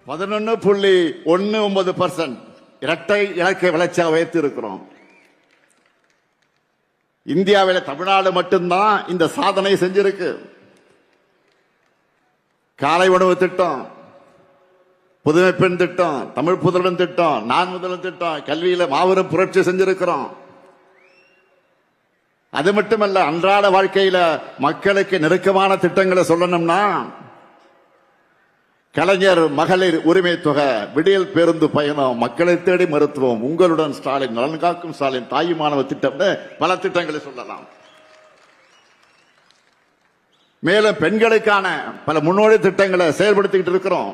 11.19% இரட்டை இலக்கை வளர்ச்சியாக வைத்து இருக்கிறோம். இந்தியாவில் தமிழ்நாடு மட்டும்தான் இந்த சாதனை செஞ்சிருக்கு. காலை உணவு திட்டம், புதுமை பெண் திட்டம், தமிழ் புதல்வன் திட்டம், நான் முதல்வன் திட்டம், கல்வியில மாபெரும் புரட்சி செஞ்சிருக்கிறோம். அது மட்டுமல்ல, அன்றாட வாழ்க்கையில மக்களுக்கு நெருக்கமான திட்டங்களை சொல்லணும்னா கலைஞர் மகளிர் உரிமை தொகை, விடியல் பேருந்து பயணம், மக்களை தேடி மருத்துவம், உங்களுடன் ஸ்டாலின், நலன் காக்கும் ஸ்டாலின், தாய் மாணவ திட்டம், பல திட்டங்களை சொல்லலாம். மேலும் பெண்களுக்கான பல முன்னோடி திட்டங்களை செயல்படுத்திக்கிட்டு இருக்கிறோம்.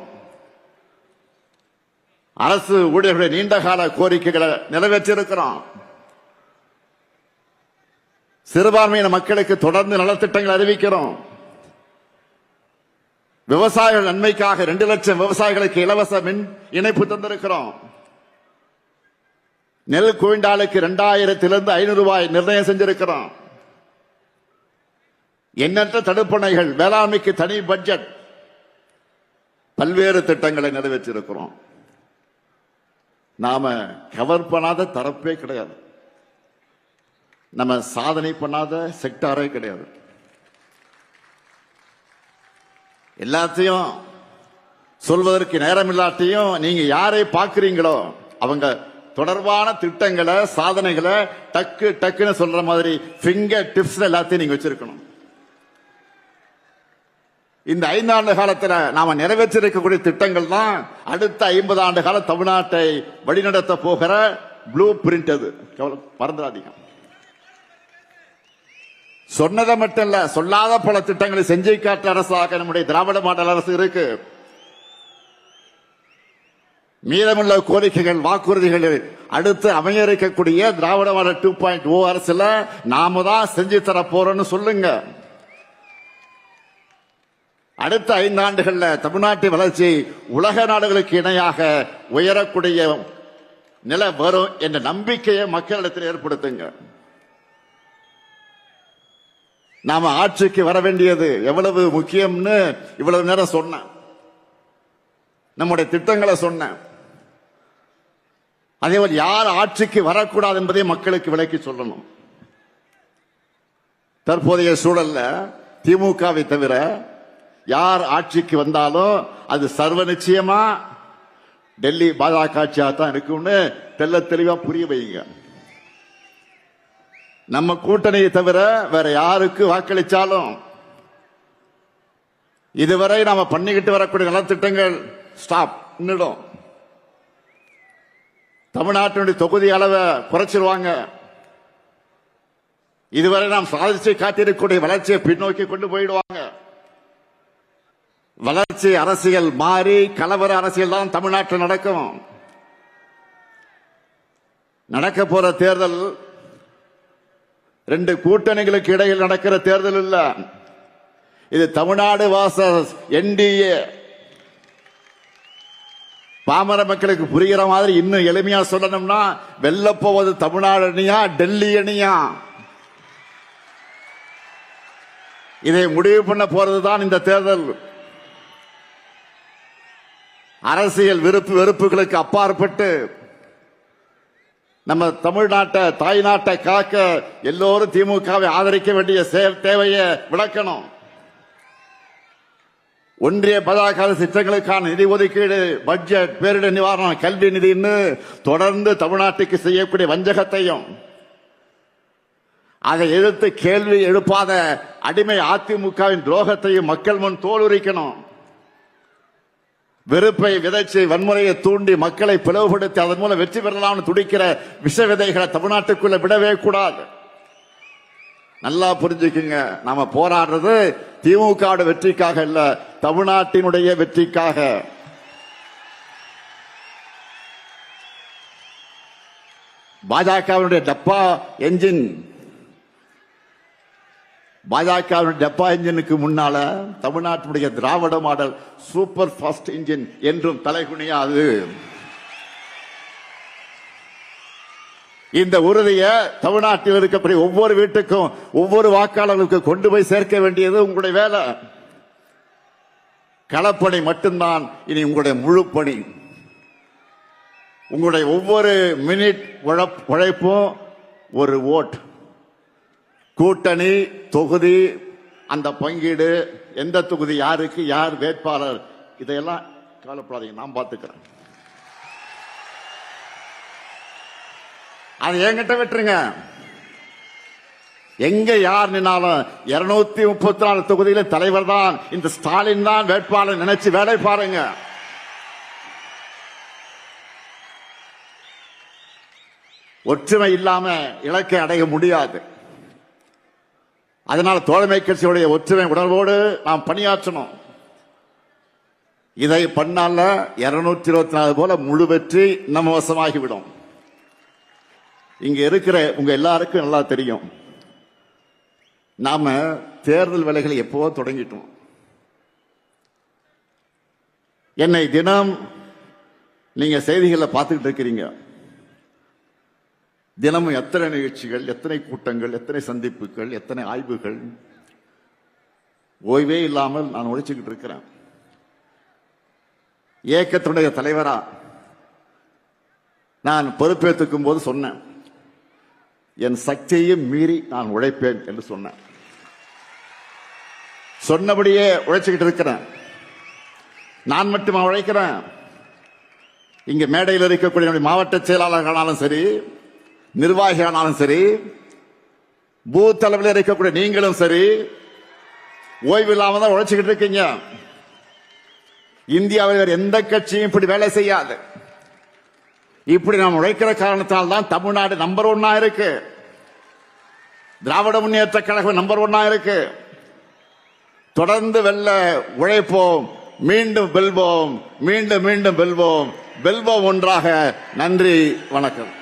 அரசு ஊழியர்களுடைய நீண்டகால கோரிக்கைகளை நிறைவேற்றிருக்கிறோம். சிறுபான்மையின மக்களுக்கு தொடர்ந்து நலத்திட்டங்கள் அறிவிக்கிறோம். விவசாயிகள் நன்மைக்காக 2 லட்சம் விவசாயிகளுக்கு இலவச மின் இணைப்பு தந்திருக்கிறோம். நெல் குவிண்டாலுக்கு 2000 ரூபாய் நிர்ணயம் செஞ்சிருக்கிறோம். எண்ணற்ற தடுப்பணைகள், வேளாண்மைக்கு தனி பட்ஜெட், பல்வேறு திட்டங்களை நிறைவேற்றிருக்கிறோம். நாம கவர் பண்ணாத தரப்பே கிடையாது. நம்ம சாதனை பண்ணாத செக்டாரே கிடையாது. எல்லாத்தையும் சொல்வதற்கு நேரம் இல்லாட்டியும் நீங்க யாரை பார்க்கிறீங்களோ அவங்க தொடர்பான திட்டங்களை, சாதனைகளை டக்கு டக்குன்னு சொல்ற மாதிரி ஃபிங்கர் டிப்ஸ் எல்லாத்தையும் நீங்க வச்சிருக்கணும். இந்த 5 ஆண்டு காலத்தில் நாம நிறைவேற்றிருக்கக்கூடிய திட்டங்கள் தான் அடுத்த 50 ஆண்டு கால தமிழ்நாட்டை வழிநடத்த போகிற ப்ளூ பிரிண்ட். அது மறந்துடாதீங்க. சொன்னதை மட்டும் இல்ல, சொல்லாத பல திட்டங்களை செஞ்சு காட்ட அரசாக நம்முடைய திராவிட மாடல் அரசு இருக்கு. மீதமுள்ள கோரிக்கைகள், வாக்குறுதிகள் அடுத்து அமைய இருக்கக்கூடிய திராவிட மாடல் 2.0 அரசுல நாம தான் செஞ்சு தர போறோம்னு சொல்லுங்க. அடுத்த 5 ஆண்டுகள்ல தமிழ்நாட்டின் வளர்ச்சி உலக நாடுகளுக்கு இணையாக உயரக்கூடிய நிலை வரும் என்ற நம்பிக்கையை மக்களிடத்தில் ஏற்படுத்துங்க. நாம ஆட்சிக்கு வர வேண்டியது எவ்வளவு முக்கியம்னு இவ்வளவு நேரம் சொன்னேன். நம்முடைய திட்டங்களை சொன்னேன். அதேபோல் யார் ஆட்சிக்கு வரக்கூடாது என்பதை மக்களுக்கு விளக்கி சொல்லணும். தற்போதைய சூழல்ல திமுகவை தவிர யார் ஆட்சிக்கு வந்தாலும் அது சர்வ நிச்சயமா டெல்லி பாஜக ஆட்சியாக தான் இருக்கும்னு தெல்ல தெளிவா புரிய வைங்க. நம்ம கூட்டணியை தவிர வேற யாருக்கு வாக்களிச்சாலும் இதுவரை நாம பண்ணிக்கிட்டு வரக்கூடிய நலத்திட்டங்கள் ஸ்டாப் நின்னுடும். தமிழ்நாட்டினுடைய தொகுதி அளவை குறைச்சிருவாங்க. இதுவரை நாம் சாதிச்சு காட்டியிருக்கக்கூடிய வளர்ச்சியை பின்னோக்கி கொண்டு போயிடுவாங்க. வளர்ச்சி அரசியல் மாறி கலவர அரசியல் தான் தமிழ்நாட்டில் நடக்கும். நடக்க போற தேர்தல் 2 கூட்டணிகளுக்கு இடையில் நடக்கிற தேர்தல் இல்ல. இது தமிழ்நாடு வாசஸ் என்டிஏ. பாமர மக்களுக்கு புரிகிற மாதிரி இன்னும் எளிமையா சொல்லணும்னா, வெல்ல போவது தமிழ்நாடு அணியா டெல்லி அணியா, இதை முடிவு பண்ண போறதுதான் இந்த தேர்தல். அரசியல் விருப்பு வெறுப்புகளுக்கு அப்பாற்பட்டு நம்ம தமிழ்நாட்டை, தாய் நாட்டை காக்க எல்லோரும் திமுகவை ஆதரிக்க வேண்டிய தேவையை விளக்கணும். ஒன்றிய பாஜக திட்டங்களுக்கான நிதி ஒதுக்கீடு, பட்ஜெட், பேரிடர் நிவாரணம், கல்வி நிதின்னு தொடர்ந்து தமிழ்நாட்டுக்கு செய்யக்கூடிய வஞ்சகத்தையும், அதை எதிர்த்து கேள்வி எழுப்பாத அடிமை அதிமுகவின் துரோகத்தையும் மக்கள் முன் தோலுரிக்கணும். வெறுப்பை விதைச்சு வன்முறையை தூண்டி மக்களை பிளவுபடுத்தி அதன் மூலம் வெற்றி பெறலாம்னு துடிக்கிற விஷ விதைகளை தமிழ்நாட்டுக்குள்ள விடவே கூடாது. நல்லா புரிஞ்சுக்குங்க. நாம போராடுறது திமுக வெற்றிக்காக இல்ல, தமிழ்நாட்டினுடைய வெற்றிக்காக. பாஜகவினுடைய டப்பா என்ஜின், பாஜகவின் டப்பா இன்ஜினுக்கு முன்னால தமிழ்நாட்டுடைய திராவிட மாடல் சூப்பர் ஃபாஸ்ட் இன்ஜின் என்றும் தலைகுனியாது. இந்த உறுதியை தமிழ்நாட்டில் இருக்கக்கூடிய ஒவ்வொரு வீட்டுக்கும், ஒவ்வொரு வாக்காளர்களுக்கு கொண்டு போய் சேர்க்க வேண்டியது உங்களுடைய வேலை. களப்பணி மட்டும்தான் இனி உங்களுடைய முழு பணி. உங்களுடைய ஒவ்வொரு மினிட் உழைப்பும் ஒரு ஓட். கூட்டணி, தொகுதி, அந்த பங்கீடு, எந்த தொகுதி யாருக்கு, யார் வேட்பாளர், இதையெல்லாம் கவலைப்படாதீங்க, நான் பார்த்துக்கிறேன். அதை என்கிட்ட விட்டுருங்க. எங்க யார் நின்னாலும் 234 தொகுதியில தலைவர் தான் இந்த ஸ்டாலின் தான் வேட்பாளர் நினைச்சு வேலை பாருங்க. ஒற்றுமை இல்லாம இலக்கை அடைய முடியாது. அதனால தோழமை கட்சியுடைய ஒற்றுமை உணர்வோடு நாம் பணியாற்றணும். இதை பண்ணால 224 போல முழு வெற்றி நம்ம வசமாகிவிடும். இங்க இருக்கிற உங்க எல்லாருக்கும் நல்லா தெரியும், நாம தேர்தல் வேலைகளை எப்போ தொடங்கிட்டோம். என்னை தினம் நீங்க செய்திகளை பார்த்துக்கிட்டு இருக்கிறீங்க. தினமும் எத்தனை நிகழ்ச்சிகள், எத்தனை கூட்டங்கள், எத்தனை சந்திப்புகள், எத்தனை ஆய்வுகள், ஓய்வே இல்லாமல் நான் உழைச்சுக்கிட்டு இருக்கிறேன். இயக்கத்தினுடைய தலைவரா நான் பொறுப்பேற்றுக்கும் போது சொன்னேன், என் சக்தியையும் மீறி நான் உழைப்பேன் என்று சொன்னேன். சொன்னபடியே உழைச்சுக்கிட்டு இருக்கிறேன். நான் மட்டுமா உழைக்கிறேன்? இங்க மேடையில் இருக்கக்கூடிய மாவட்ட செயலாளர்களாலும் சரி, நிர்வாகிகளானாலும் சரி, பூத் அளவில் இருக்கக்கூடிய நீங்களும் சரி, ஓய்வு இல்லாம தான் உழைச்சுக்கிட்டு இருக்கீங்க. இந்தியாவில் வேறு எந்த கட்சியும் இப்படி வேலை செய்யாது. இப்படி நாம் உழைக்கிற காரணத்தால் தான் தமிழ்நாடு நம்பர் 1 இருக்கு. திராவிட முன்னேற்ற கழகம் நம்பர் 1 இருக்கு. தொடர்ந்து வெல்ல உழைப்போம், மீண்டும் வெல்வோம், மீண்டும் மீண்டும் வெல்வோம், வெல்வோம் ஒன்றாக. நன்றி, வணக்கம்.